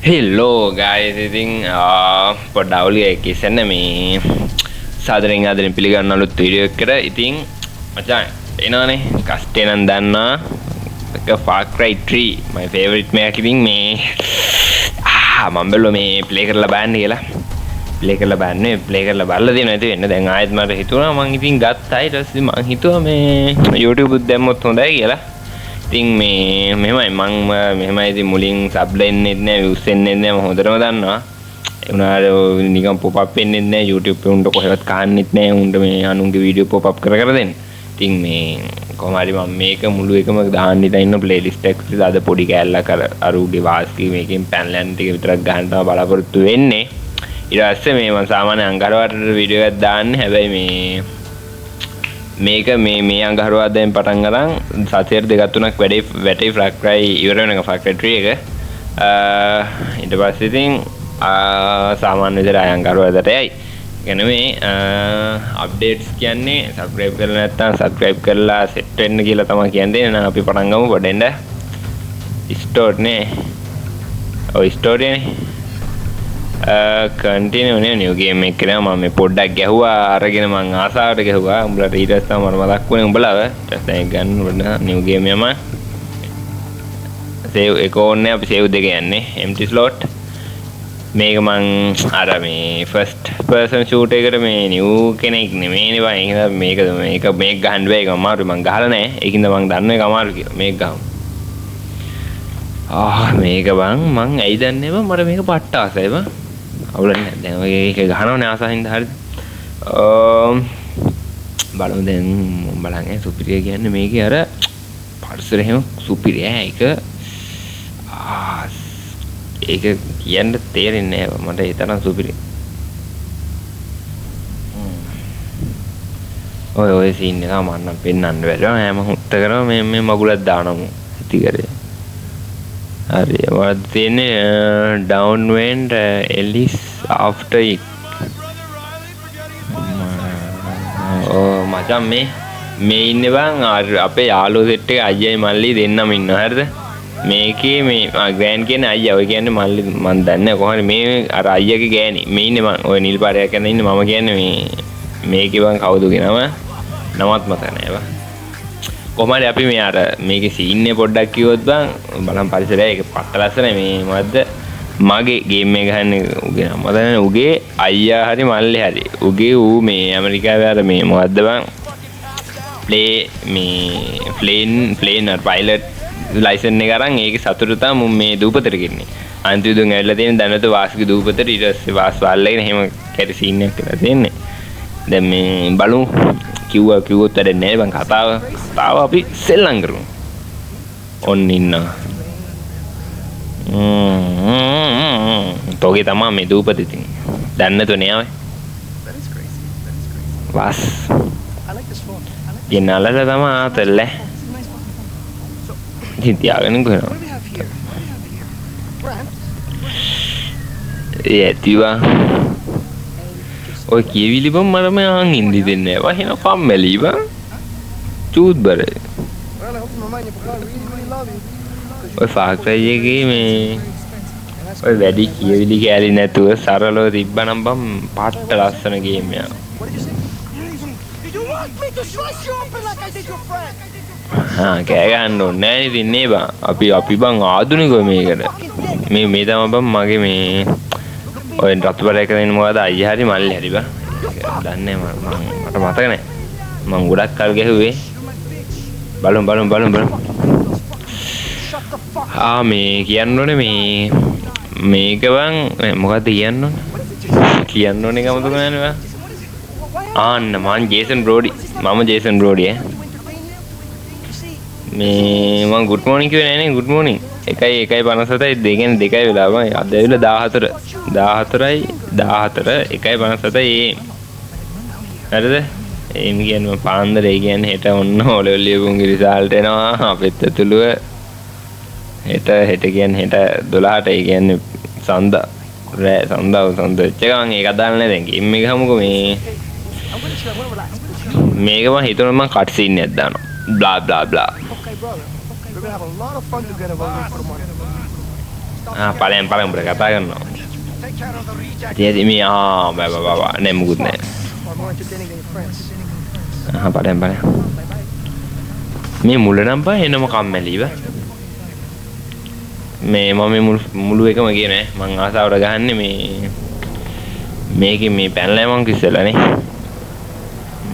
Hello guys, ඉතින් පොඩ්ඩක් අවුලිය කිසන්න මේ සාදරයෙන් ආදරයෙන් පිළිගන්න අලුත් වීඩියෝ එකකට. ඉතින් මචං එනවනේ කස්ටේ නම් දන්නවා එක Far Cry 3 my favorite මේක. ඉතින් මේ මම බැලුවා මේ ප්ලේ කරලා බලන්න කියලා. ප්ලේ කරලා බලලා දෙනවා. ඉතින් වෙන්න දැන් ආයෙත් මට හිතුණා මං ඉතින් ගත්තා. ඊට පස්සේ මං හිතුවා මේ YouTube උත් දැම්මොත් හොඳයි කියලා. ඉතින් මේ මෙහෙමයි මම මෙහෙමයි ඉතින් මුලින් සබ් දෙන්නෙත් නෑ views එන්නෙත් නෑ මම හොඳටම දන්නවා. ඒ උනාට නිකන් pop up වෙන්නෙත් නෑ YouTube එකේ උන්ට කොහෙවත් කහන්නෙත් නෑ උන්ට මේ අනුන්ගේ වීඩියෝ pop up කර දෙන්න. ඉතින් මේ කොහොම හරි මම මේක මුළු එකම දාන්න ඉතින් ඉන්න playlist එකක් විතර අද පොඩි කෑල්ලක් අරුගේ වාස්කි මේකෙන් පැනලා යන ටික විතරක් ගන්න තමයි බලාපොරොත්තු වෙන්නේ. ඊට පස්සේ මේ මම සාමාන්‍ය අංගහරුවාට වීඩියෝ එකක් දාන්නේ. හැබැයි මේක මේ අංගහරුවාදෙන් පටන් අරන් සතියට දෙකක් තුනක් වැඩේ Far Cry ඉවර වෙනකම් Far Cry 3 එක. ඊට පස්සේ ඉතින් සාමාන්‍ය විදිහට අංගහරුවාදට යයි. يعني මේ අප්ඩේට්ස් කියන්නේ subscribe කරලා නැත්නම් subscribe කරලා set වෙන්න කියලා තමයි කියන්නේ. එහෙනම් අපි පටන් ගමු පොඩෙන්ද. store නේ. ඔය store නේ. continue නේ new game එක කරා මම මේ පොඩ්ඩක් ගැහුවා අරගෙන මං ආසාවට ගැහුවා. උඹලට ඊට පස්සේ මම මතක් වුණේ උඹලව. ඊට පස්සේ ගන්න ඕන new game එකම save එක ඕනේ. අපි save දෙක යන්නේ empty slot. මේක මං අර මේ first person shoot එකට මේ new කෙනෙක් නෙමෙයිනේ බං. ඒක මේක ගහන්න බෑ. ඒක අමාරුයි. මං ගහලා නැහැ. ඒකින්ද මං දන්නේ ඒක අමාරු කියලා. මේක ගහමු. මේක බං මං ඇයි දන්නේ බං මට මේක පට්ට ආසයි බං. අවුලන්නේ නැහැ. දැන් ඔය ඒක ගහනවනේ ආසහින්ද හරිද? බලමු දැන් බලන්න සුපිරිය කියන්නේ මේකේ අර පරිසරය හැම සුපිරිය ඒක ඒක කියන්න තේරෙන්නේ නැහැ මට ඒ තරම් සුපිරිය. ඔය සීන් එක මම නම් පෙන්වන්න බැරිව හැම හුත්ත කරා මේ මගුලක් දානමු ඉති කරේ. හරි වද තියෙන්නේ downwind Ellis after it. මචං මේ ඉන්නේ බං අපේ යාළුවෝ සෙට් එක අයියයි මල්ලි දෙන්නම ඉන්නවා හරිද? මේකේ මේ ග්‍රෑන්ඩ් කියන්නේ අයියා. ඔය කියන්නේ මල්ලි මන් දන්නේ කොහොමද මේ අර අයියාගේ ගෑණි. මේ ඉන්නේ මං ඔය නිල් පාරයක් යන ඉන්නේ මම කියන්නේ මේකේ බං කවුද කියනම නමත් මතක නෑ බං. කොහමද අපි මේ අර මේකේ සීන් එක පොඩ්ඩක් කිව්වොත් බං බලන් පරිසරය ඒක පට්ට ලස්සනයි. මේ මොකද්ද මගේ ගේම් එක ගහන්නේ උගේ නම මතක උගේ අයියා හරි මල්ලි හරි උගේ ඌ මේ ඇමරිකාවේ අර මේ මොකද්ද බං ප්ලේන් පයිලට් ලයිසන් එක අරන් ඒකේ සතුට තමයි මේ දූපතට ගෙන්නේ. අන්තිම දුන් ඇවිල්ලා තියෙන දැනට වාස්ගේ දූපතට ඊට පස්සේ වාස් වල්ලගෙන එහෙම කැරි සීන් එකක් කියලා තියෙන්නේ. දැන් මේ බලමු කිව්වොත් වැඩ නැහැ බං. කතාව අපි සෙල්ලම් කරමු. ඔන්න ඉන්නවා. තෝගේ තමයි මේ දූපත ඉතින්. දන්නතෝ නේ ආවේ. වාස්. ගෙනල්ලා තමයි ආතල්ලේ. ඉතියාගෙන කරනවා. ඒතිවා ඔය කියවිලි බම් මට මේ ආන් ඉඳි දෙන්නේ නැහැ. වහින කම්මැලි බං. චූත් බර. ඔය Far Cry එකේ මේ ඔය වැඩි කියවිලි කැලි නැතුව සරලව තිබ්බනම් බම් පාට්ට ලස්සන ගේම් එකක්. කෑ ගන්න ඕනේ නෑ ඉතින් නේ බං. අපි බං ආදුනිකව මේකට. මේ තමයි බං මගේ මේ ඔය රතු බලයක දෙන්න මොකද අයියා හරි මල්ලි හරි බං. දන්නේ මට මතක නෑ. මං ගොඩක් කල් ගැහුවේ. බලමු. මේ කියන්න ඕනේ මේක බං මොකද්ද කියන්න ඕනේ කමතු කරන්නේ බං. මම ජේසන් බ්‍රෝඩි. මම ජේසන් බ්‍රෝඩි මේ මං good morning කිව්වේ නෑනේ. good morning 1:57 දෙකෙන් 2යි වෙලා බං. අද ඇවිල්ලා 1:57 හරිද? එම් කියන්නේ පාන්දර. ඒ කියන්නේ හෙට ඔන්න ඔලෙවල් ලියපුන්ගේ රිසල්ට් එනවා අපිත් ඇතුළුව. හෙට කියන්නේ හෙට 12ට. ඒ කියන්නේ සඳ වෙච්ච ගමන් ඒක අදාළ නැහැ. දැන් ගේම් එක ගමුකෝ මේක මම හිතුවා මම කට් සීන් එකක් දානවා. blah blah blah. ඵලයන් උඹට කතා කරනවා. ඉතින් මේ බා නේ මුකුත් නෑ. ඵලයන් මේ මුල නම් බා එනම කම්මැලිව. මේ මම මුළු එකම කියන්නේ මං ආසාවට ගහන්නේ මේකේ මේ පැනලා මං කිස්සලානේ.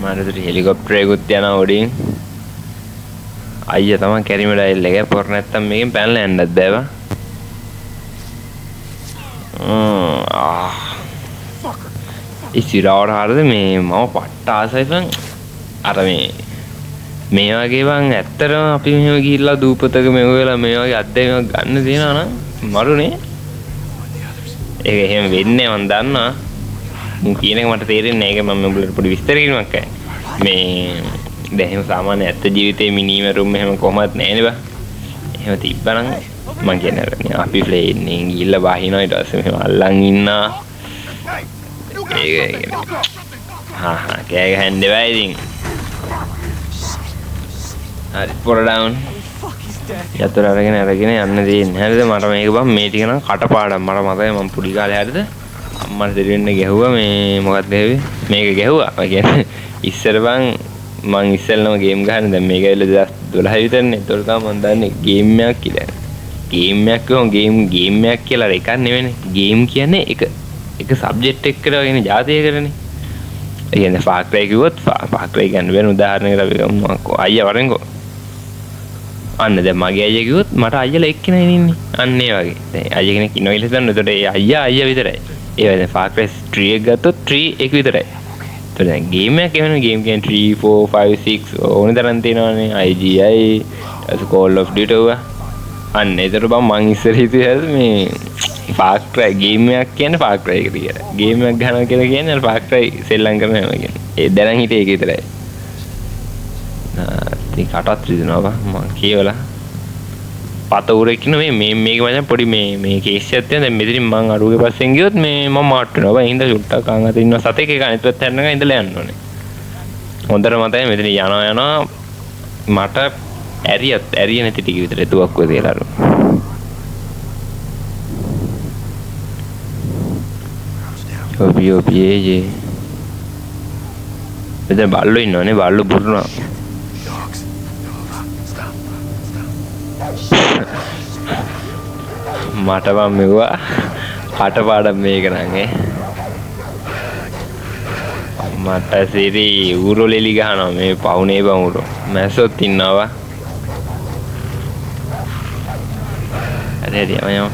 මට හෙලිකොප්ටර් එකකුත් යනවා උඩින්. අයියා තමයි කැරිම ඩයිල් එක පොර නැත්තම් මේකෙන් පැනලා යන්නත් බෑවා. ඉසිරාවට හරිද මේ මම පට්ට ආසයි බං. අර මේ වගේ බං ඇත්තටම අපි මෙහෙම ගිහිල්ලා දූපතක මෙව වෙලා මේ වගේ අත්දැකීමක් ගන්න තියනවා නම් මරුනේ. ඒක එහෙම වෙන්නේ මම දන්නවා. මම කියන එක මට තේරෙන්නේ නැහැ. ඒක මම උඹලට පොඩි විස්තර කිරීමක් කරයි. මේ දැන් එහෙම සාමාන්‍ය ඇත්ත ජීවිතේ මිනිමරුම් එහෙම කොහොමවත් නැහැ බා. එහෙම තිබ්බනම් මම කියන්නේ අපි ප්ලේන් එකෙන් ගිහිල්ලා බහිනවා ඊට පස්සේ මෙහෙම අල්ලන් ඉන්නා. ඒක කෑ ගහන්න බෑ ඉතින්. හරි පොර ඩවුන්. යතුරු අරගෙන යන්න තියෙන්නේ. හරිද මට මේක බම් මේ ටික නම් කටපාඩම්. මට මතකයි මම පුඩි කාලේ හරිද අම්මට දෙන්න ගැහුවා මේ මොකක්ද ගැහුවේ? මේක ගැහුවා. ඒ කියන්නේ ඉස්සර බං මං ඉස්සෙල්ලම ගේම් ගහන්නේ. දැන් මේක ඇවිල්ලා 2012 විතරනේ. ඒතකොට තමයි මම දන්නේ ගේම් එකක් කියලා. ගේම් එකක් ගේම් එකක් කියලා එකක් නෙවෙයිනේ. ගේම් කියන්නේ එක සබ්ජෙක්ට් එකකට වගේ ජාතියකටනේ. ඒ කියන්නේ ෆාර් ක්‍රයි කිව්වොත් ෆාර් ක්‍රයි කියන්නේ වෙන උදාහරණයකට අපි ගමු. අයියා වරෙන්කෝ. අන්න දැන් මගේ අයියා කිව්වොත් මට අයියලා එක්කෙනා ඉන්නේ. අන්න ඒ වගේ. දැන් අයියා කෙනෙක් ඉන්නවා කියලා හිතන්න. එතකොට ඒ අයියා විතරයි. ඒ වගේ ෆාර් ක්‍රයි 3 එක ගත්තොත් 3 එක විතරයි. එතකොට දැන් ගේම් එකක් එවන ගේම් කියන්නේ 3 4 5 6 ඕන තරම් තියෙනවානේ. IGI Call of Duty අන්න ඒතර බං මං ඉස්සර හිතුවේ මේ ෆාර් ක්‍රයි ගේම් එකක් කියන්නේ ෆාර් ක්‍රයි එක කියලා. ගේම් එකක් ගන්නවා කියලා කියන්නේ ෆාර් ක්‍රයි සෙල්ලම් කරනවා කියන්නේ. ඒ දැනන් හිතේ ඒක විතරයි. ඉතින් කටත් රිදෙනවා මම කියවලා. පත උරේ කියන මේක මචං පොඩි මේ කේස් එකක් තියෙනවා. දැන් මෙතනින් මං අරුගේ පස්සෙන් ගියොත් මේ මම මාට් වෙනවා. බං හින්දා චුට්ටක් අං අත ඉන්නවා සතෙක් එක අනිත් පැත්ත යනකම් ඉඳලා යන්න ඕනේ. හොඳට මතකයි මෙතන යනවා මට ඇරිය නැති ටික විතර තුවක්කුව තියලා අර. ඔබි ඒ එතන බල්ලෝ ඉන්නවනේ බල්ලෝ බුරුනවා. මට මම මෙවුවා කටපාඩම් මේක නං මට සිරි ඌරෝ ලෙලි ගහනවා මේ පවුනේ බමුරෝ මැස්සොත් ඉන්නවා. හරි යම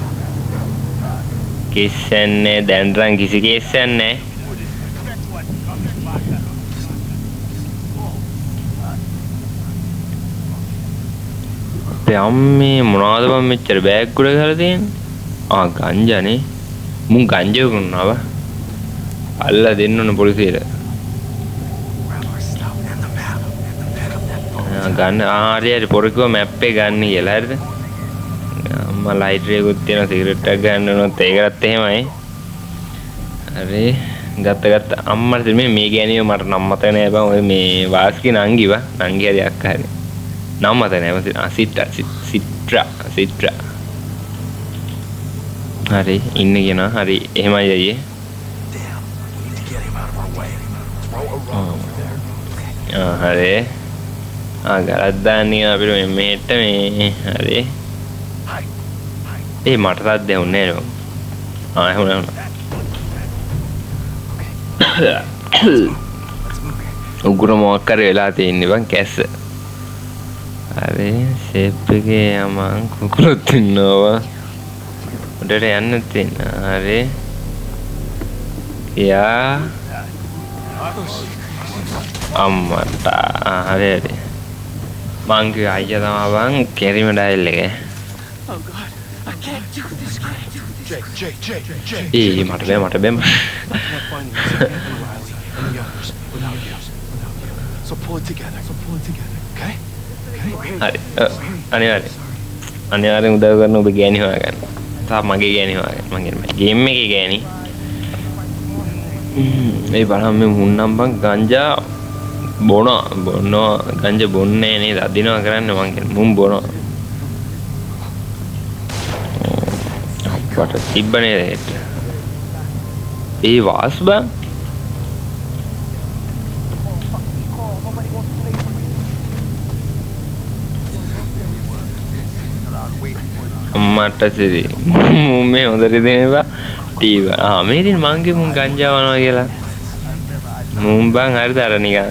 කිස්සන්නේ දැන් රන් කිසි කිස්සන්නේ අම්මේ මොනවද බං මෙච්චර බෑග් ගොඩ ගහලා තියෙන්නේ? ගංජානේ. මුන් ගංජා වුණාවා. අල්ලා දෙන්න ඕන පොලිසියට. ගන්න හරි පොරකුව මැප් එක ගන්න කියලා හරිද? අම්මා ලයිටර් එකකුත් තියෙනවා සිගරට් එකක් ගන්න ඕනොත් ඒකටත් එහෙමයි. හරි ගත්ත අම්මට මේ ගෑනියෝ මට නම් මතක නෑ බං. ඔය මේ වාස්කි නංගිවා. නංගි හරි අක්කා හරි. නම් මත නෑ සිට්‍රා හරි ඉන්න කෙනා හරි එහෙමයි අයියේ. හරි ගලක් දාන්නේ අපිට මෙහෙට මේ හරි මට තාත් දෙවුන්නේ නෑ එහෙම උගුර මොකක් කර වෙලා තියෙන්නේ බං කැස්ස. හරි ෂේප් එකේ යමන් කුකුලොත් ඉන්නවා. උඩට යන්න තියෙනවා. හරි යා අම්මට හරි මං කිය අයියා තමයි බං කැරිම ඩයල් එක. මට බෑ So pull it together, okay? හරි අනිවාර්යෙන් උදව් කරන ඔබ ගෑණි හොයාගන්න. තාම මගේ ගෑණි හොයාගන්න. මං කියන්නේ ගේම් එකේ ගෑණි. මේ බලන්න මේ මුන්නම් බං ගංජා බොනවා ගංජා බොන්නේ නේද? අදිනවා කරන්නේ මං කියන්නේ මුන් බොනවා. වට තිබ්බනේ ඒත් ඒ වාස් බං මට සිරි මේ හොඳට දෙනවා ටීව මේ ඉතින් මංගේ මුන් ගංජා වනවා කියලා මුන් බං හරිද අර නිකන්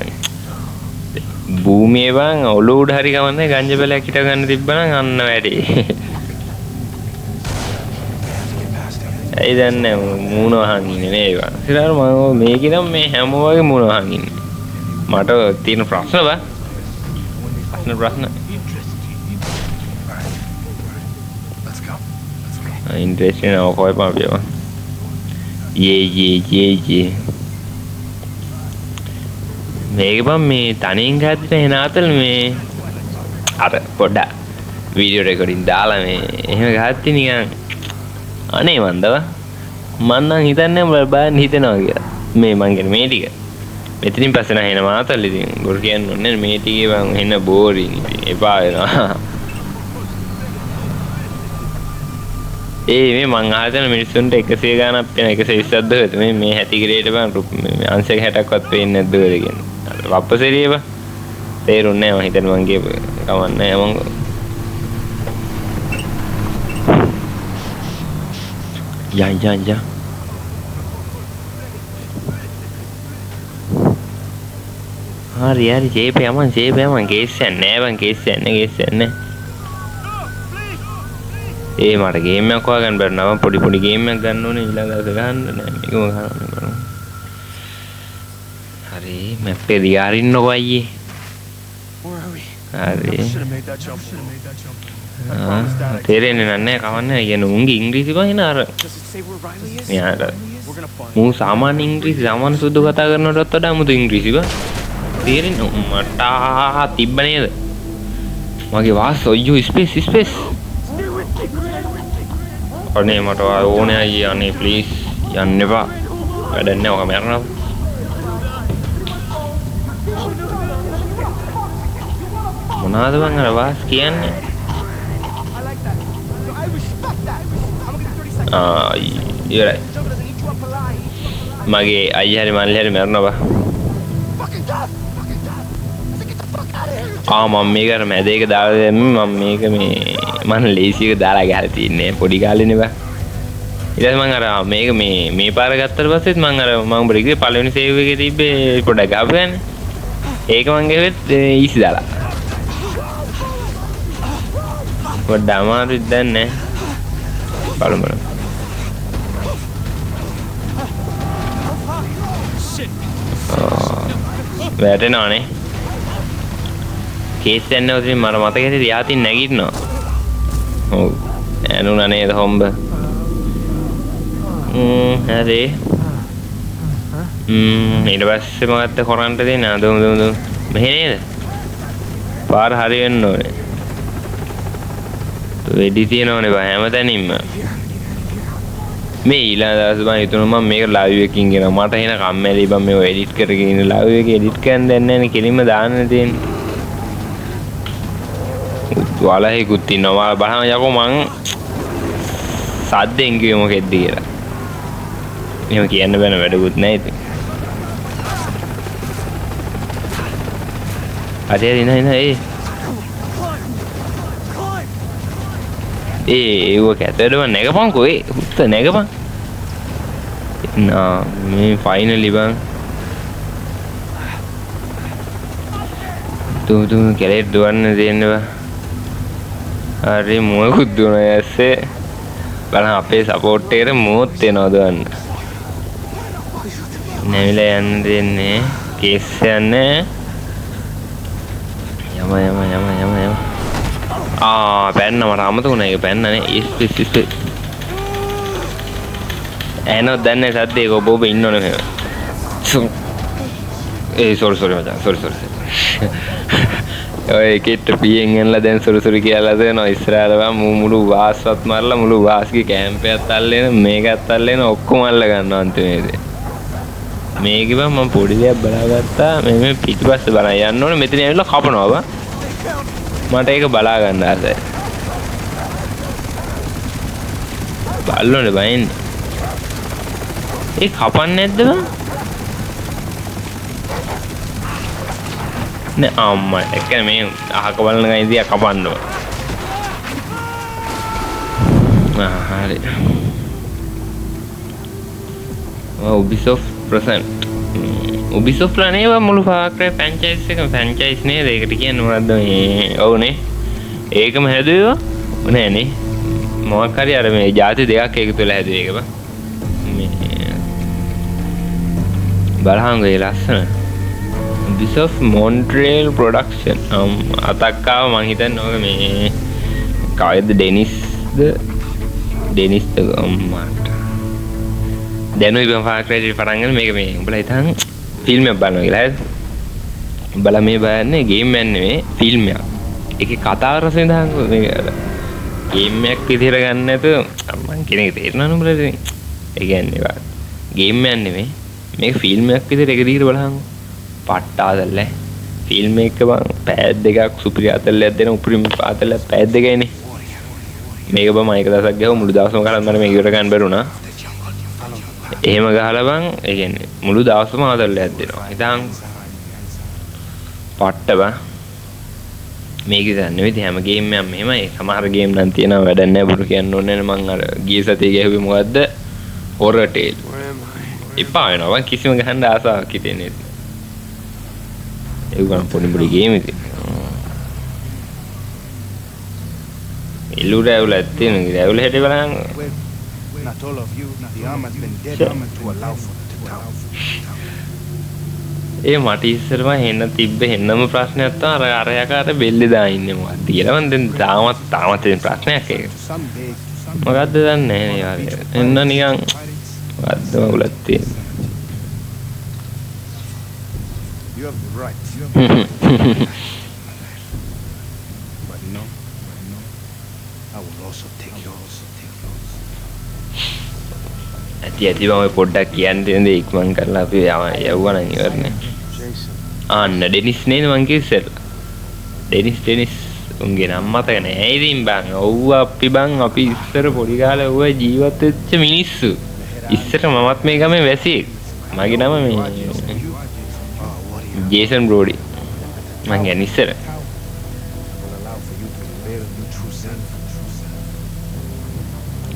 භූමියේ බං ඔලුව උඩ හරි ගමන්නේ ගංජා බැලයක් හිට ගන්න තිබ්බනම් අන්න වැඩි ඒ දැන් මූණ වහන් ඉන්නේ නේද ඉතින් මම මේකේ නම් මේ හැම වගේ මූණ වහන් ඉන්නේ මට තියෙන ප්‍රශ්න interesting now koi pa biya ye මේක බම් මේ තනියෙන් ගහද්දිට එන අතල් මේ අර පොඩ්ඩක් වීඩියෝ රෙකෝඩින් දාලා මේ එහෙම ගහද්දි නිකන් අනේ මන්දව මං නම් හිතන්නේ බලන්න හිතෙනවා කියලා මේ මං කියන්නේ මේ ටික මෙතනින් පස්සේ නම් එන මාතල් ඉතින් බොරු කියන්න ඕනේ මේ ටිකේ බං එන්න බෝරින් ඉතින් එපා වෙනවා මේ මං ආතන මිනිස්සුන්ට 100 ගානක් වෙන 120ක් දහද මේ හැටි ග්‍රේඩ් බං අංශක 60ක්වත් පේන්නේ නැද්ද ඔය කියන්නේ වප්පසෙරිය බං තේරුන්නේ නැහැ මං හිතන්නේ මං ගියේ කවන්නේ මං යා හරි ජේපේ යමන් කේස් යන්නේ බං කේස් යන්නේ මට ගේම් එකක් හොයාගන්න බැරි නම පොඩි ගේම් එකක් ගන්න ඕනේ ඊළඟ දවසේ ගහන්න නෑ මේකම ගන්න හරි මැප් එක දිගාරින්නකෝ අයියේ හරි තේරෙන්නේ නැහැ කවන්නේ කියන්නේ උන්ගේ ඉංග්‍රීසි බං එන අර මෙයාට මූ සාමාන්‍ය ඉංග්‍රීසි සාමාන්‍ය සුදු කතා කරනකොටත් වඩා මුදු ඉංග්‍රීසි බං තේරෙන්නේ මට තිබ්බ නේද මගේ වාස් ඔයෝ ස්පේස් අනේ මට ඕනේ අයියේ අනේ ප්ලීස් යන්න එපා වැඩක් නෑ ඔක මරනවා මොනවාද බං අර වාස් කියන්නේ ඉවරයි මගේ අයියා හරි මල්ලි හරි මරනවා මම මේක අර මැද එක දාලා දැම්මේ මම මේක මම ලේසි එක දාලා ගහලා තින්නේ පොඩි කාලේනේ බා ඊට පස්සේ මම අර මේක මේ පාර ගත්තට පස්සෙත් මම අර මම බ්‍රේක් පළවෙනි සේව් එකේ තිබ්බේ පොඩක් ගාපුවානේ ඒක මම ගෙවෙත් ඊසි දාලා පොඩ්ඩ අමාරුයි දැන් නේ බලමු වැටෙනවනේ කේස් යන්නේ උදින් මර මතකෙදී රියාතින් නැගිටිනවා ඔව් ඇනුණා නේද හොම්බ හරි ඊට පස්සේ මොකක්ද කරන්න දෙන්නේ දුම් මෙහෙ නේද පාර හරි වෙන්න ඕනේ වෙඩි තියනවනේ බා හැමතැනින්ම මේ ඊළඟ දවස් මම හිතුණා මම මේක ලයිව් එකකින් ගෙනා මට එන කම්මැලි බං මේක එඩිට් කරගෙන ඉන්න ලයිව් එකේ එඩිට් කරන්න දෙන්නේ නැහැ නේ කෙලින්ම දාන්න තියෙන්නේ වලහෙකුත් ඉන්නවා බලහම යකෝ මං සද්දෙන් කිව්වේ මොකෙද්ද කියලා එහෙම කියන්න බෑන වැඩකුත් නැහැ ඉතින් අදේ ඉන්න ඒව කැතටම නැගපන්කෝ හුත්ත නැගපන් මේ ෆයිනලි බං තුම් කැලේට දුවන්න දෙන්නවා හරි මොකුත් දුවන ඇස්සේ බලන්න අපේ සපෝට් එකට මොත් වෙනවා දුවන්න නැවිලා යන්න දෙන්නේ කේස් යන්නේ යම පැන්න මට අමතුණා ඒක පැන්නනේ ඉස් එනෝ දැන්නේ සද්දේ කො බොබ ඉන්නෝනේ මෙහෙම සෝරි මචං සෝරි ඔය කිට්ට පියෙන් එන්නලා දැන් සුරුසුරු කියලා දෙනවා ඉස්සරහට බං මුළු වාස්වත් මරලා මුළු වාස්ගේ කැම්පයක් අල්ලගෙන මේකත් අල්ලගෙන ඔක්කොම අල්ල ගන්නවා අන්තිමේදී මේක බං මම පොඩි දෙයක් බලාගත්තා මේ පිටිපස්සේ බලන් යන්න ඕනේ මෙතන ඇවිල්ලා කපනවා බං මට ඒක බලා ගන්න ආසයි බල්ලෝනේ බයින්නේ. ඒ කපන්නේ නැද්ද බං? නෑ අම්මා ඒක මේ අහක බලන ගයින් දිහා කපන්න ඕන. හරි. Ubisoft present. Ubisoft ලා නේද මුළු Far Cry franchise එකම franchise නේද? ඒකට කියන්නේ මොනවද මේ? ඔව්නේ. ඒකම හැදුවා. නෑනේ. මොකක් හරි අර මේ ಜಾති දෙකක් එකතු වෙලා හැදුවේ ඒක බං. මේ බලහංග ඒ ලස්සන. Ubisoft Montreal production. අතක්කාව මං හිතන්නේ ඔක මේ කවයිද ඩෙනිස්ද අම්මාට. දැනුයි බං Far Cry පටන් ගන්න මේක මේ උඹලා හිතන් ෆිල්ම් එකක් බලනවා කියලා හරිද? උඹලා මේ බලන්නේ ගේම් එකක් නෙමෙයි ෆිල්ම් එකක්. ඒකේ කතාව රස විඳහන් මේක ගේම් එකක් විදිහට ගන්න නැතුව මං කියන එක තේරෙනවද උඹලට? ඒ කියන්නේ ගේම් එකක් නෙමෙයි මේක ෆිල්ම් එකක් විදිහට එක දිගට බලහන්. පට්ටාදල්ල ෆිල්ම් එක බං පැය දෙකක් සුපිරි අතල්ලයක් දෙන උපරිම අතල්ලක් පැය දෙකයිනේ. මේක බං මම එක දවසක් ගියා මුළු දවසම කරන් මට මේක ඉවර ගන්න බැරුණා. එහෙම ගහලා බං ඒ කියන්නේ මුළු දවසම අතල්ලයක් දෙනවා. ඉතින් පට්ට බං මේක දන්නේ නැති හැම ගේම් එකක්ම මෙහෙමයි. සමහර ගේම් නම් තියෙනවා වැඩක් නැහැ බුරු කියන්න ඕනේ නැහැ. මං අර ගිය සතියේ ගැහුවේ මොකද්ද? හොරර් ටේල්. එපා වෙනවා බං කිසිම ගහන්න ආසාවක් හිතෙන්නේ නැහැ. ඒක ගන්න පොඩි ගේම් එකක්. ඉල්ලු රැවුලක් තියෙනවා. රැවුල හැටි බලන්න. Not all of you. The arm has been dead to allow for it to tower. ඒ මට ඉස්සරම හෙන්න තිබ්බ හෙන්නම ප්‍රශ්නයක් තමයි අර යකාට බෙල්ලේ දා ඉන්නේ මොකක්ද කියලා. මම දැන් තාමත් තියෙන ප්‍රශ්නයක් ඒක. මොකද්ද දන්නේ නැහැ නේ. එන්න නිකන් මොකද්ද මගුලක් තියෙන්නේ. You have the right. But no, I will also take yours. ඇති මම පොඩ්ඩක් කියන්න තියෙන දේ ඉක්මන් කරලා අපි යවුවා නම් ඉවරනේ. ආන්න ඩෙනිස් නේද මං කිව්සෙල්ලා. ඩෙනිස් උන්ගේ නම මතක නෑ. ඉතින් බං ඔව් අපි ඉස්සර පොඩි කාලේ ඔය ජීවත් වෙච්ච මිනිස්සු. ඉස්සර මමත් මේ ගමේ වැසියෙක්. මගේ නම මේ ජේසන් බ්‍රෝඩි. මං කියන්නේ ඉස්සර.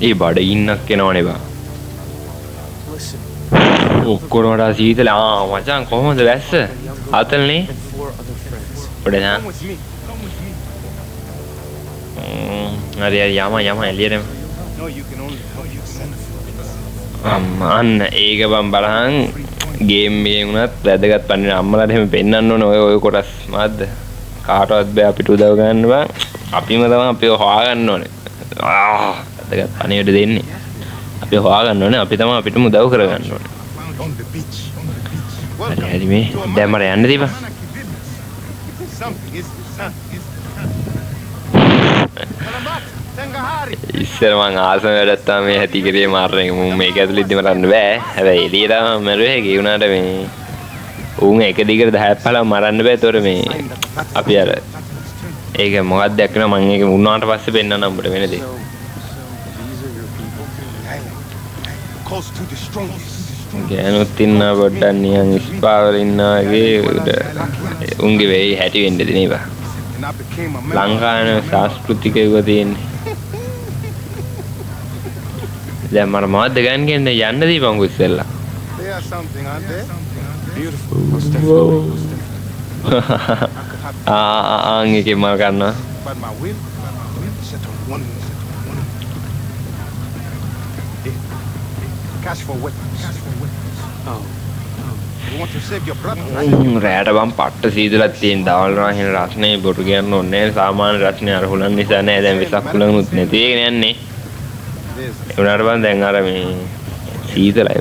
ඒ බඩ ඉන්නක් එනවනේ බං. ඔක්කොම වඩා සීතල. මචං කොහොමද වැස්ස? ආතල්නේ. පොඩ නා. හරි යම එළියට. අන්න ඒක බම් බලහන් ගේම් එකේ වුණත් වැදගත් පන්නේ අම්මලාට එහෙම පෙන්වන්න ඕන ඔය කොටස් මාද්ද කාටවත් බෑ අපිට උදව් ගන්න බෑ. අපිම තමයි අපිව හොයාගන්න ඕනේ. වැදගත් පණිවිඩ දෙන්නේ. අපි හොයාගන්න ඕනේ. අපි තමයි අපිටම උදව් කරගන්න ඕනේ. හරි මේ දැන් මට යන්න දීපන්. ඉස්සර මං ආසම වැඩක් තමයි මේ හැටි කරේ මාරන එක. මම මේක ඇතුළෙද්දි මරන්න බෑ. හැබැයි එළියට මම මරුවේ ඒ වුණාට මේ උන් එක දිගට 10ක් 15ක් මරන්න බෑ. ඒතොර මේ අපි අර ඒක මොකක්ද දැක්කම මම ඒක වුණාට පස්සේ පෙන්නන්න උඹට වෙන දේ. ගෑනුත් ඉන්නා පොඩ්ඩක් නිකන් ස්පාවල ඉන්නා වගේ උන්ගේ වෙයි හැටි වෙන්න දෙන්නේ බා. ලංකාවේ සංස්කෘතික ඒවා තියෙන්නේ. දැන් මම මොකද්ද ගන්න කියන්නේ යන්න දීපන්කො ඉස්සෙල්ලා. ආංගිකේ මල් ගන්නවා. Cash for weapons. You want to save your brother? රැට බම් පට්ට සීතලක් තියෙන දවල් රාහින රස්නේ බොරු කියන්න ඕනේ නැහැ. සාමාන්‍ය රස්නේ අර හුලන් නිසා නෑ. දැන් වෙසක් හුලන්ුත් නැති එකනේ යන්නේ. ඒ උනාට බම් දැන් අර මේ සීතලයි.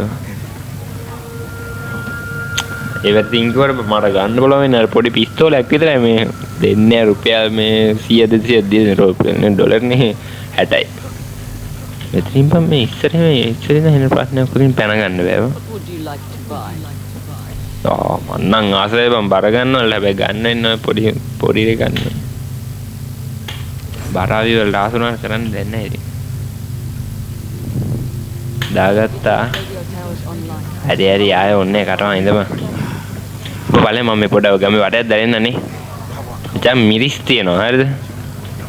ඒ වැතින් කිව්වට මට ගන්න බලවෙන්නේ අර පොඩි පිස්තෝලයක් විතරයි මේ දෙන්නේ රුපියල් මේ 100 200 දෙන ඩොලර් නේ 60යි. මෙතනින් බම් මේ ඉස්සරින් හෙන ප්‍රශ්නයක් වලින් පැන ගන්න බෑව. මන්නම් ආසයි බම් බර ගන්නවල හැබැයි ගන්න ඉන්න පොඩි දෙයක් ගන්න. බරාවි වල ආසුනාට කරන්න දෙන්නේ නැහැ ඉතින්. දාගත්තා. Radio towers online. හරි ආයෙ ඔන්නේ කටම ඉඳපන්. ඔබ බලන්න මම මේ පොඩ්ඩක් ගමේ වටයක් දැනෙන්නනේ. දැන් මිරිස් තියෙනවා හරිද?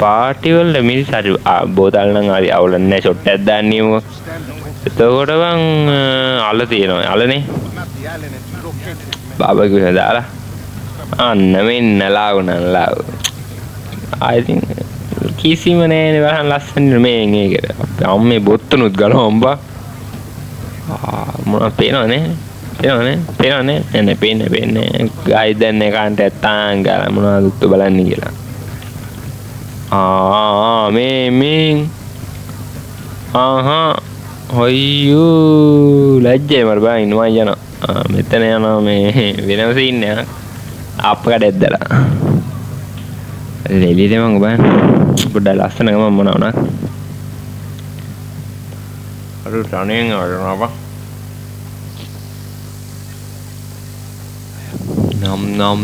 පාටි වල මිරිස් හරි බෝතල් නම් හරි අවුල නැහැ ෂොට් එකක් දාන්න නියම. එතකොට බං අල තියෙනවා. අලනේ. බාබකියු දාලා. අන්න මෙන්න ලාවුණා. I think කිසිම නෑනේ බලන්න ලස්සන මේකට. අපේ අම්මේ බොත්තනුත් ගලව උඹා. මොනවද පේනවනේ? පේනවනේ? නෑ පේන්නේ. ගායි දැන් කාන්ට ඇත්තාන් ගාලා මොනවද උත්තු බලන්නේ කියලා. මේ හොයියෝ ලැජ්ජයි මර බං ඉන්නවා යනවා. මෙතන යනවා මේ වෙනම සීන් එකක්. අප් කඩෙද්දලා. එළියට මං බලන්න. පොඩ්ඩක් ලස්සන ගම මොන වුණත්. අර රණෙන් ආවනවා බං. නම්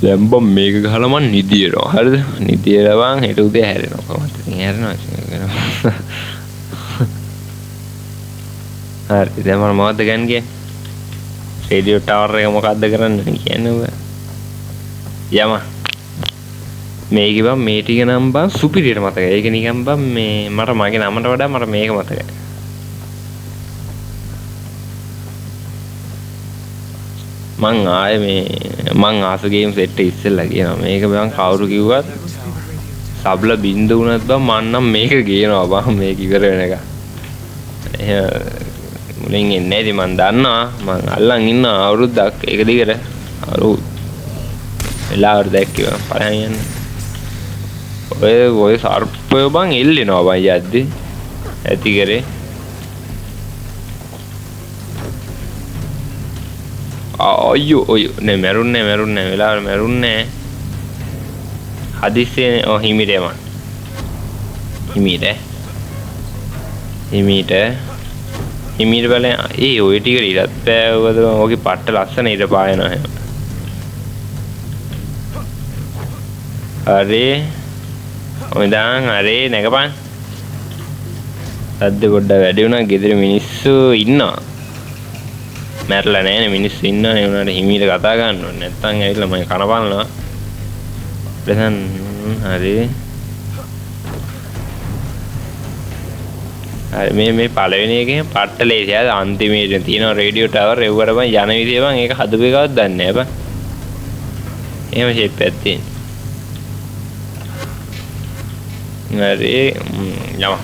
දැන් බම් මේක ගහලා මං නිදියනවා. හරිද? නිදියලා බං හෙට උදේ හැරෙනවා. කොහොමද? ඉතින් හැරෙනවා. හරි දැන් මම මොකද්ද ගන්න කියන්නේ? රේඩියෝ ටවර් එක මොකද්ද කරන්නේ කියන්නේ ඔබ? යම මේක බම් මේ ටික නම් බම් සුපිරියට මතකයි. ඒක නිකන් බම් මේ මට මගේ නමට වඩා මට මේක මතකයි. මං ආයේ මේ මං ආස ගේම් සෙට් එක ඉස්සෙල්ලා කියනවා. මේක බම් කවුරු කිව්වත් සබ්ලා බින්දු වුණත් බම් මං නම් මේක ගේනවා බම් මේක ඉවර වෙනකන්. මුලින් එන්නේ නැති මං දන්නවා. මං අල්ලන් ඉන්න අවුරුද්දක් ඒක දිගට වෙලාවට දැක්කේ පරහන් යන්නේ. ඔය සර්පය බං එල්ලෙනවා බං යද්දි. ඇති කරේ. අයියෝ නේ මරුන්නේ වෙලාවට මරුන්නේ. හදිස්සියේ හිමිරේ මං. හිමීට බලෙන් ඔය ටික ඉරත් පෑවද ඔගේ පට්ට ලස්සන ඉර පායනවා එහෙම. හරි ඔය දාන් හරි නැගපන්. සද්ද පොඩ්ඩක් වැඩි වුණා. ගෙදර මිනිස්සු ඉන්නවා. මැරලා නැහැනේ මිනිස්සු ඉන්නවා. ඒ උනාට හිමීට කතා ගන්න ඕනේ. නැත්තම් ඇවිල්ලා මම කනපල්නවා. දැන් හරි මේ පළවෙනි එකේ පට්ට ලේසියි. අද අන්තිමේට තියෙනවා රේඩියෝ ටවර් එව්වට බං යන විදිය බං ඒක හදපු එකවත් දන්නේ නැහැ බං. එහෙම ෂේප් එකක් තියෙනවා. හරි යම.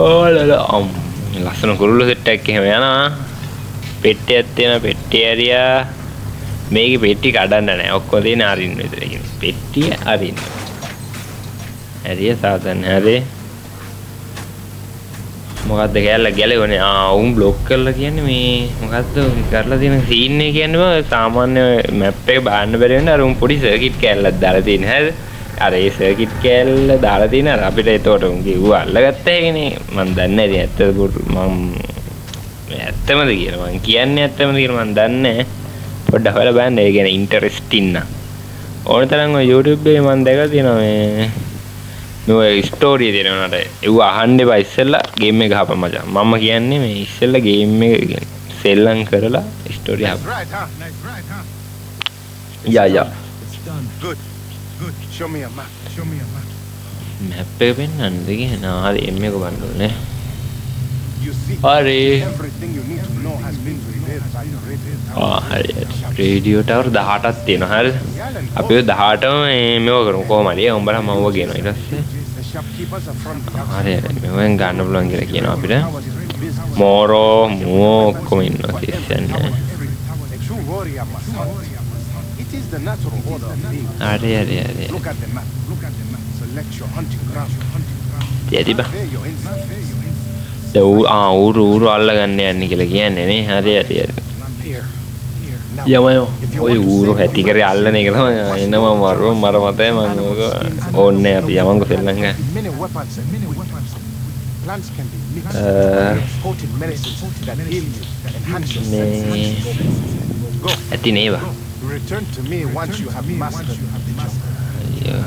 ඕලලා ලස්සන කුරුල්ල සෙට් එකක් එහෙම යනවා. පෙට්ටියක් තියෙනවා. පෙට්ටිය ඇරියා. මේකේ පෙට්ටි කඩන්න නැහැ. ඔක්කොම තියෙන අරින්න විතර කියන්නේ. පෙට්ටිය අරින්න. හරිය සාතන් හරි මොකද්ද කැල්ල ගැලෙවනේ උන් බ්ලොක් කරලා කියන්නේ මේ මොකද්ද කරලා තියෙන සීන් එක කියන්නේ බා සාමාන්‍ය මැප් එක බලන්න බැරි වෙන අර උන් පොඩි සර්කිට් කැල්ලක් දාලා තියෙන හරිද අර ඒ සර්කිට් කැල්ල දාලා තියෙන අර අපිට ඒතකොට උන් කිව්වා අල්ලගත්ත එකනේ මම දන්නේ නැහැ ඉතින් ඇත්තමද කියලා මම කියන්නේ ඇත්තමද කියලා මම දන්නේ නැහැ පොඩ්ඩක් හොයලා බලන්න ඒ කියන්නේ ඉන්ටරෙස්ටිං නා ඕන තරම් ඔය YouTube එකේ මම දැකලා තියෙනවා මේ ස්ටෝරිය දෙනවනට ඒව අහන්න එපා ඉස්සෙල්ලා ගේම් එක ගහපන් මචං මම කියන්නේ මේ ඉස්සෙල්ලා ගේම් එක සෙල්ලම් කරලා ස්ටෝරිය ගහපන් යා Good. Show me a map. Map එක පෙන්නන්නද කියනවා හරි එම් එක බලන්න ඕනේ You see, හරි everything you need to know has been relayed by the radio හරි රේඩියෝ ටවර් 18ක් තියෙනවා හරිද අපි 18ම මේව කරමු කොහොම හරි උඹලා මම ඔය කියනවා ඊට පස්සේ The shopkeepers are from the හරි මෙවෙන් ගන්න පුළුවන් කියලා කියනවා අපිට මෝරෝ මෝ ඔක්කොම ඉන්නවා කියන්නේ A true warrior must hunt. It is the natural order of things. හරි Look at the map. Select your hunting ground. තියදී බා There your instinct. ඌරු අල්ලගන්න යන්නේ කියලා කියන්නේ නේ හරි Here. යමයෝ ඔය ඌරු හැටි කරේ අල්ලන එක තමයි එනවා මරව මර මතයි මම ඕක ඕන්නේ අපි යමන්කෝ සෙල්ලම් ගන්න Many weapons. Plants can be mixed. Potent medicines that heal you. Enhance your මේ Go. ඇති නේවා Return to me once you have mastered the jungle.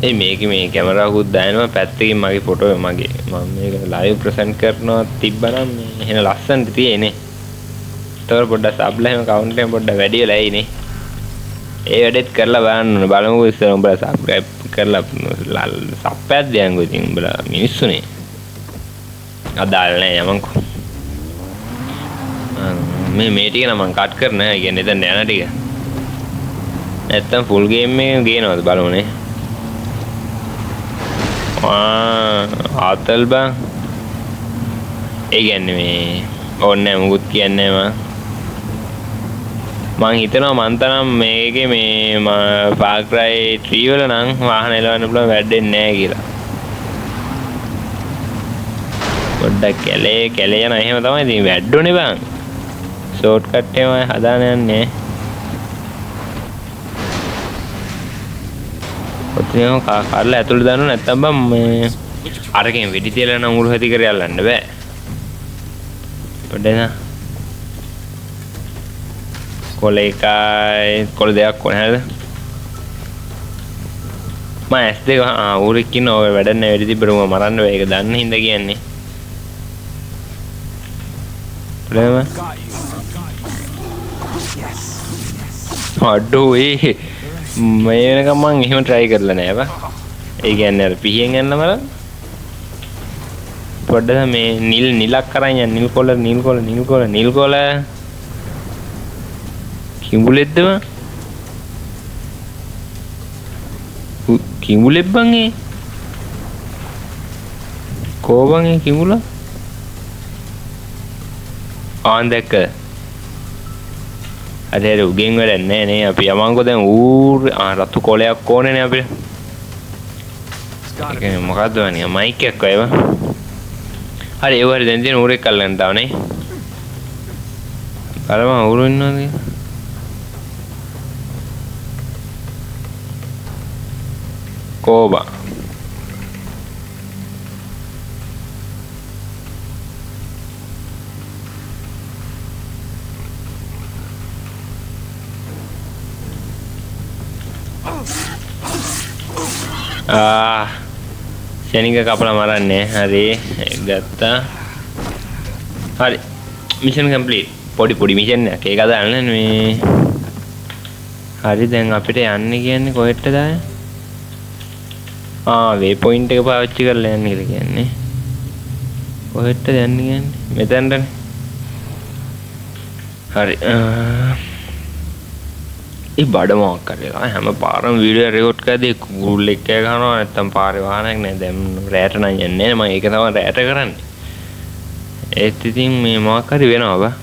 ඒ මේ කැමරාවකුත් දානවා පැත්තකින් මගේ ෆොටෝ මගේ මම මේක ලයිව් ප්‍රසන්ට් කරනවා තිබ්බනම් මේ එහෙන ලස්සනට තියෙන්නේ. ඒතර පොඩ්ඩක් සබ්ලා එහෙම කවුන්ට් එක පොඩ්ඩක් වැඩි වෙලා ඉන්නේ. ඒ වැඩෙත් කරලා බලන්න ඕනේ. බලමුකෝ ඉස්සර උඹලා සබ්ස්ක්‍රයිබ් කරලා සප්පයක් දියන්කෝ ඉතින් උඹලා මිනිස්සුනේ. අදාළ නැහැ යමන්කෝ. මේ ටික නම් මම කට් කරනවා. ඒ කියන්නේ එතන යන ටික. නැත්තම් ෆුල් ගේම් එක ගේනවද බලමුනේ. ආතල් බං. ඒ කියන්නේ මේ ඕන්නේ මොකුත් කියන්නේ මං හිතනවා මන් තරම් මේකේ මේ Far Cry 3 වල නම් වාහන එලවන්න පුළුවන් වැඩෙන්නේ නැහැ කියලා. පොඩ්ඩක් කැලේ යන එහෙම තමයි ඉතින් වැඩුනේ බං. ෂෝට් කට් එකම හදාන යන්නේ. ඔතන කාර්ල ඇතුළේ දාන්න නැත්තම් බං මේ අරකින් වෙඩි තියලා නම් උරු හැටි කර යල්ලන්න බෑ. පොඩ්ඩක් නා කොල එකයි කොල දෙකක් කොහේද මම S2 ඌරෙක් ඉන්න ඔය වැඩ නැහැ වෙඩි තිබ්බරම මරන්න බෑ ඒක දන්න හින්දා කියන්නේ ප්‍රේම අඩෝ ඒ මේ වෙනකම් මම එහෙම try කරලා නෑ බා ඒ කියන්නේ අර පිහියෙන් යන්න මරන්න පොඩ්ඩක් මේ නිලක් කරන් යන්න නිල් කොළ කිඹුලෙක්ද බං කිඹුලෙක් බං ඒ කෝබන් ඒ කිඹුලා ආන් දැක්ක අද උගෙන් වැඩක් නැහැ නේ අපි යමන්කෝ දැන් රතු කොලයක් ඕනේ නේ අපිට ඒක මොකද්ද වන්නේ මයික් එකක් වයිව හරි ඒ වගේ දැන් තියෙන ඌරෙක් අල්ලන්න තාවනේ බලමු ඌරු ඉන්නවද Koba ශනික කපලා මරන්නේ හරි ගත්තා හරි මිෂන් කම්ප්ලීට් පොඩි මිෂන් එකක් ඒක දාන්න මේ හරි දැන් අපිට යන්න කියන්නේ කොහෙටද වේ පොයින්ට් එක පාවිච්චි කරලා යන්න කියලා කියන්නේ කොහෙටද යන්න කියන්නේ මෙතනටනේ හරි ඒ බඩ මොකක් කරලා හැම පාරම වීඩියෝ රෙකෝඩ් කරද්දී Google එක ගන්නවා නැත්තම් පාරේ වාහනයක් නෑ දැන් රැට නම් යන්නේ මම ඒක තමයි රැට කරන්නේ ඒත් ඉතින් මේ මොකක් හරි වෙනවා බා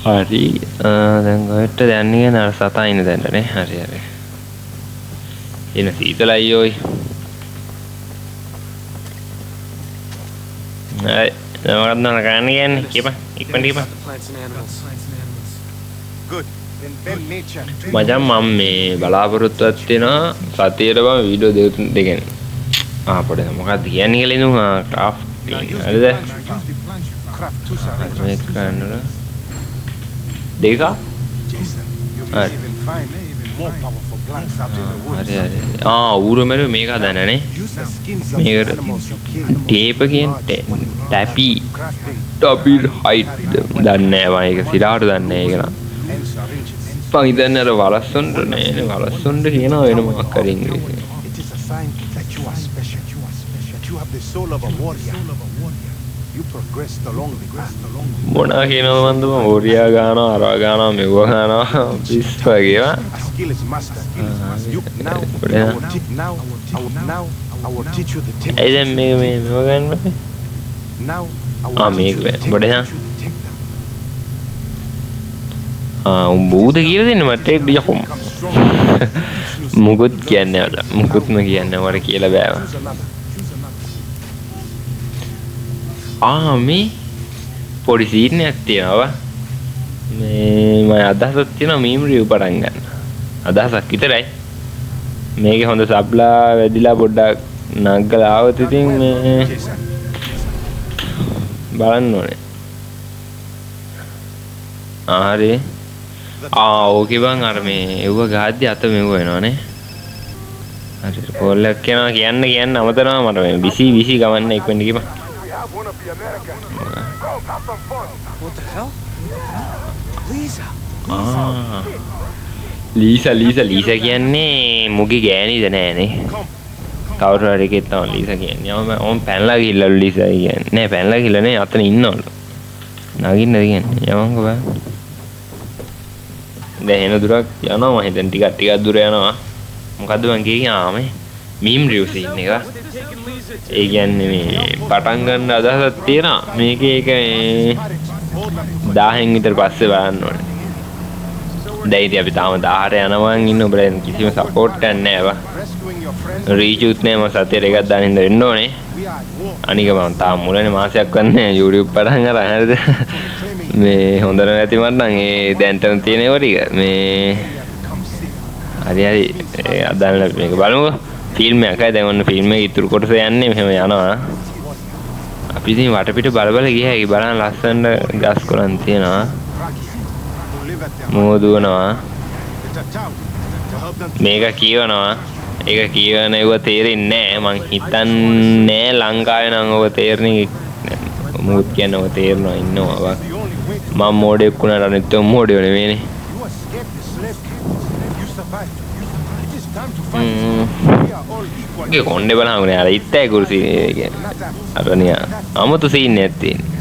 හරි දැන් කොහෙටද යන්නේ කියන අර සතා ඉන්න තැනටනේ හරි එන සීතලයි ඔයි හරි දැන් මොකක්ද කරන්න කියන්නේ කියපන් ඉක්මනට කියපන් මචං මම මේ බලාපොරොත්තුවක් තියෙනවා සතියේ බම වීඩියෝ දෙකෙන් පොඩි මොකක්ද කියන්නේ කියලා ඉන්නු ක්‍රාෆ්ටිං හරිද මේක කරනවා දෙක ඌර මෙර මේක හදන්නනේ මේකට ටේප කියන ටැපි හයිට් දන්නේ නැහැ මම ඒක සිරාට දන්නේ නැහැ ඒක නම් මං හිතන්නේ අර වලස්සොන්ට නේ වලස්සොන්ට කියනවා වෙන මොකක් හරි ඉංග්‍රීසියෙන් මොනා කියනවා මන්ද මම ඕරියා ගානවා අරවා ගානවා මෙව ගානවා පිස් වගේවා ඒ දැන් මේ මෙව ගන්න මේක බඩේ උඹුද කියලා දෙන්න මට ඒක යකම් මුකුත් කියන්නේ නැහැ මුකුත්ම කියන්නේ වර කියලා බෑවා මේ පොඩි සීන් එකක් තියෙනවා මේ මම අදහසක් තියෙනවා මීම් රිව් පටන් ගන්න අදහසක් විතරයි මේකේ හොඳ සබ්ලා වැඩිලා පොඩ්ඩක් නග්ගලා ආවොත් ඉතින් මේ බලන්න ඕනේ හරි ඕකේ බං අර මේ එව්ව ගහද්දි අත මෙව වෙනවනේ. හරි පොල්ලක් යනවා කියන්න අමතනවා මට මේ විසි ගමන්න ඉක්වෙන්න කිපා. What the hell? Lisa. ලීසා කියන්නේ මුගේ ගෑණිද නෑනේ. කවුරු හරි කෙනෙක් තමයි ලීසා කියන්නේ. ඕම් පැනලා ගිහිල්ලලු ලීසා කියන්නේ. නෑ පැනලා ගිහිල්ලා නේ අතන ඉන්නවලු. නගින්නද කියන්නේ. යවන්කෝ බෑ. දැන් එන දුරක් යනවා මම හිතන්නේ ටිකක් දුර යනවා. මොකද්ද මං කියන්නේ මේ මීම් රිව් සීන් එක. ඒ කියන්නේ මේ පටන් ගන්න අදහසක් තියෙනවා. මේකේ ඒක 1000න් විතර පස්සේ බලන්න ඕනේ. දැන් ඉතින් අපි තාම 10ට යනවන් ඉන්න ඔබලා කිසිම සපෝට් එකක් නැහැ බා. රීචුත් නෑ මම සතියට එකක් දාන්න ඉඳ වෙන්න ඕනේ. අනික මම තාම මුලනේ මාසයක් වන්නේ YouTube පටන් අරන් හරිද. මේ හොඳ නැති මට නම් ඒ දැන්ටම තියෙන ඒවා ටික මේ හරි අදාළ මේක බලමුකෝ. ෆිල්ම් එකයි දැන් ඔන්න ෆිල්ම් එකේ ඉතුරු කොටස යන්නේ මෙහෙම යනවා. අපි ඉතින් වටපිට බල ගියා. ඒක බලන්න ලස්සන ගස් කොළන් තියෙනවා. මෝදුවනවා. මේක කියවනවා. ඒක කියවන ඒව තේරෙන්නේ නැහැ. මං හිතන්නේ ලංකාවේ නම් ඔබ තේරෙන්නේ මොකද කියන්නේ ඔබ තේරෙනවා ඉන්නවා. මම මොඩෙක් වුණාට අනිත් මොඩේ නෙමෙයිනේ. ඒ කොණ්ඩේ බලහුනේ අර ඉත්තේ කුරුසි කියන්නේ. අරනියා අමුතු සීන් එකක් තියෙනවා.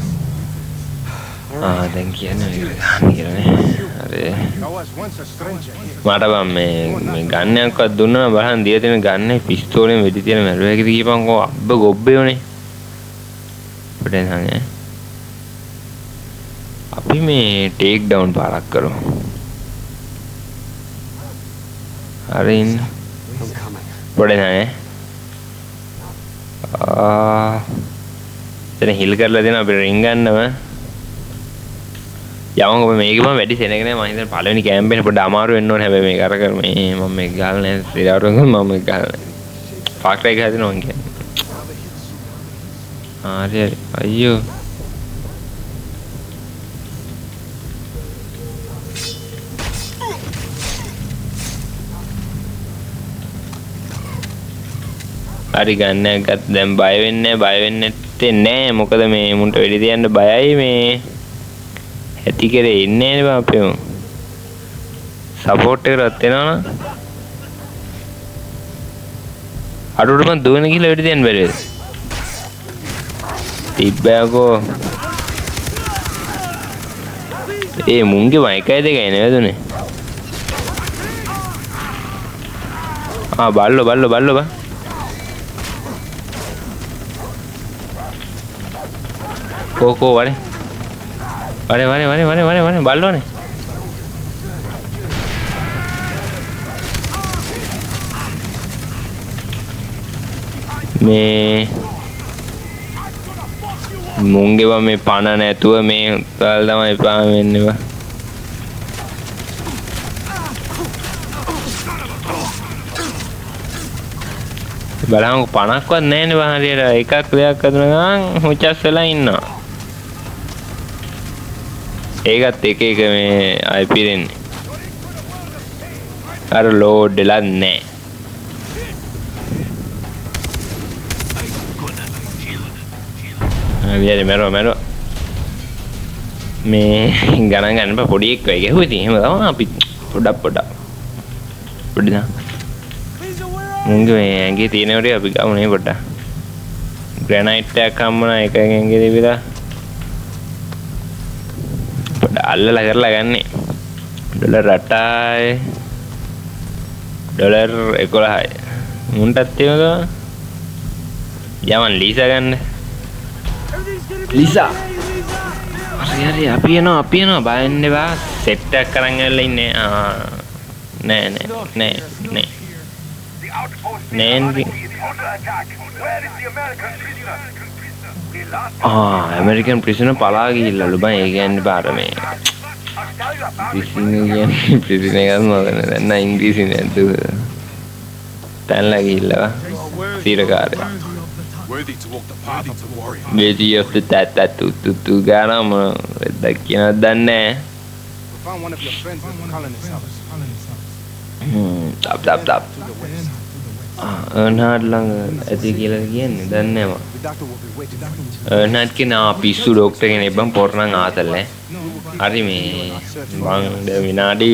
දැන් කියන්නේ ගන්න කියලානේ. හරි. මට බම් මේ ගන්නයක්වත් දුන්නා නම් බලන්න දිය තියෙන ගන්නේ පිස්තෝලෙන් වෙඩි තියෙන මැරුවේකට ගියපන්කෝ අබ්බ ගොබ්බේනේ. පොඩෙන් හංගේ. අපි මේ ටේක් ඩවුන් පාරක් කරමු. හරි ඉන්න. පොඩෙන් හංගේ. එතන හිල් කරලා දෙනවා අපිට රින් ගන්නම. යවංග ඔබ මේක මම වැඩි සෙනග නෑ මම හිතන්නේ පළවෙනි කැම්පේනේ පොඩ්ඩ අමාරු වෙන්න ඕනේ හැබැයි මේක අර කර මේ මම මේක ගහලා නෑ සිරාවරන් මම මේක ගහලා නෑ ෆාක්ටර් එක හදනවා මං කියන්නේ හරි අයියෝ හරි ගන්නයක් ගත්ත දැන් බය වෙන්නේ නෑ මොකද මේ මුන්ට වෙඩි තියන්න බයයි මේ ඇති කරේ ඉන්නේ නේ අපේ සපෝට් එකකට එනවනම් අඩුවට මං දුවන ගිහලා වෙඩි තියන්න බැරිද තිබ්බයකෝ ඒ මුංගේ මයිකයි දෙකයි නේදනේ බල්ලෝ බා කෝ වරේ බල්ලෝනේ මේ මුංගේව මේ පණ නැතුව මේ තල් තමයි එපා වෙන්නේ බා බලන්න පණක්වත් නැහැ නේ බා හරියට එකක් දෙයක් අතන ගමන් හොචස් වෙලා ඉන්නවා ඒකත් එක මේ අය පිරෙන්නේ අර ලෝඩ් වෙලා නැහැ වියරි මැරුවා මේ ගණන් ගන්න බෑ පොඩි එක්ක ඒක ගැහුවා ඉතින් එහෙම තමයි අපි පොඩක් නා මුංගේ මේ ඇඟේ තියෙන උඩේ අපි ගමුනේ පොඩ්ඩක් ග්‍රැනයිට් එකක් හම්බුණා එකෙන් ඇඟේ තිබිලා පොඩ්ඩක් අල්ලලා කරලා ගන්නේ ඩොලර් 8යි ඩොලර් 11යි මුන්ටත් තියෙනවද යමන් ලීසා ගන්න ලීසා හරි අපි එනවා බය වෙන්න එපා සෙට් එකක් අරන් ඇවිල්ලා ඉන්නේ නෑ ඇමරිකන් ප්‍රිසනර් පලා ගිහිල්ලාලු බං ඒ කියන්නේ පාර මේ ප්‍රිසනර් එකක් මොකද දැන් ඉංග්‍රීසි නේද තැන්ලා ගිහිල්ලා සීරකාරයා Worthy to walk the path of the warrior. Worthy of the tat tu gana mo dakina danne Found one of your friends at the colonist's house. තප් To the west. අර්නාඩ් ළඟ ඇති කියලා කියන්නේ දන්නේ නැහැ The doctor will be waiting for you. මම අර්නාඩ් කියන පිස්සු doctor කෙනෙක් බං පොරණන් ආතල් ඈ හරි මේ මං දැන් විනාඩි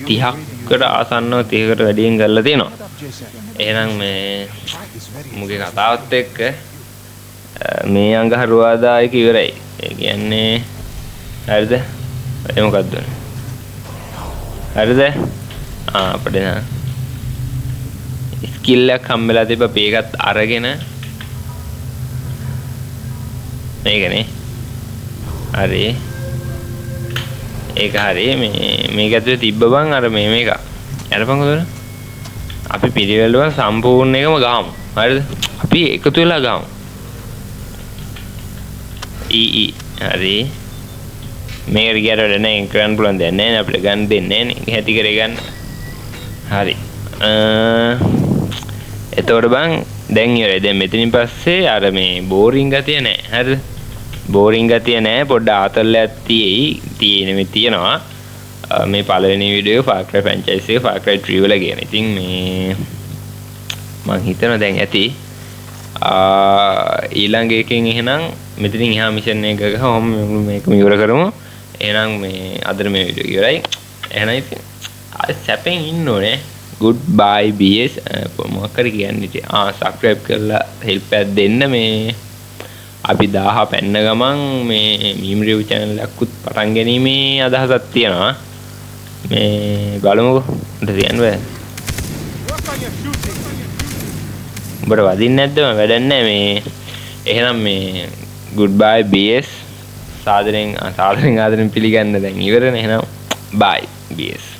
30කට ආසන්නව 30කට වැඩියෙන් කරලා තියෙනවා Jason, එහෙනම් මේ it's very මුගේ කතාවත් එක්ක මේ අඟහරුවාදායක ඉවරයි ඒ කියන්නේ හරිද ඒ මොකද්ද හරිද අපිට ස්කිල් එකක් හම්බෙලා තිබ්බ අපි ඒකත් අරගෙන මේකනේ හරි ඒක හරි මේක ඇතුලේ තිබ්බ බං අර මේක අරපන් කොතන අපි පිළිවෙල වල සම්පූර්ණ එකම ගාමු හරිද අපි එකතු වෙලා ගාමු හරි මේකට ගියට වැඩ නැහැ කරන්න පුළුවන් දෙයක් නැහැ අපිට ගන්න දෙන්නේ නැහැ නේ හැටි කරේ ගන්න හරි එතකොට බං දැන් ඉවරයි දැන් මෙතනින් පස්සේ අර මේ බෝරින් ගතිය නැහැ හරිද බෝරින් ගතිය නැහැ පොඩ්ඩ ආතල්ලයක් තියෙනවා මේ පළවෙනි වීඩියෝ Far Cry franchise එක Far Cry 3 වල කියන. ඉතින් මේ මං හිතනවා දැන් ඇති ඊළඟ එකෙන් එහෙනම් මෙතනින් එහා මිෂන් එක ගහම මේක ඉවර කරමු. එහෙනම් මේ අද මේ වීඩියෝ ඉවරයි. එහෙනම් ඉතින් සැපෙන් ඉන්න ඕනේ. goodbye BS මොකක් හරි කියන්නේ subscribe කරලා help එකක් දෙන්න මේ අපි 1000 පැන්න ගමන් මේ meme review channel එකකුත් පටන් ගැනීමේ අදහසක් තියෙනවා මේ බලමුකෝ උන්ට තියන්න බෑ Work on your shooting. උඹට වදින්නේ නැද්ද මම වැඩක් නැහැ මේ එහෙනම් මේ goodbye BS සාදරෙන් ආදරෙන් පිළිගන්න දැන් ඉවරනේ එහෙනම් bye BS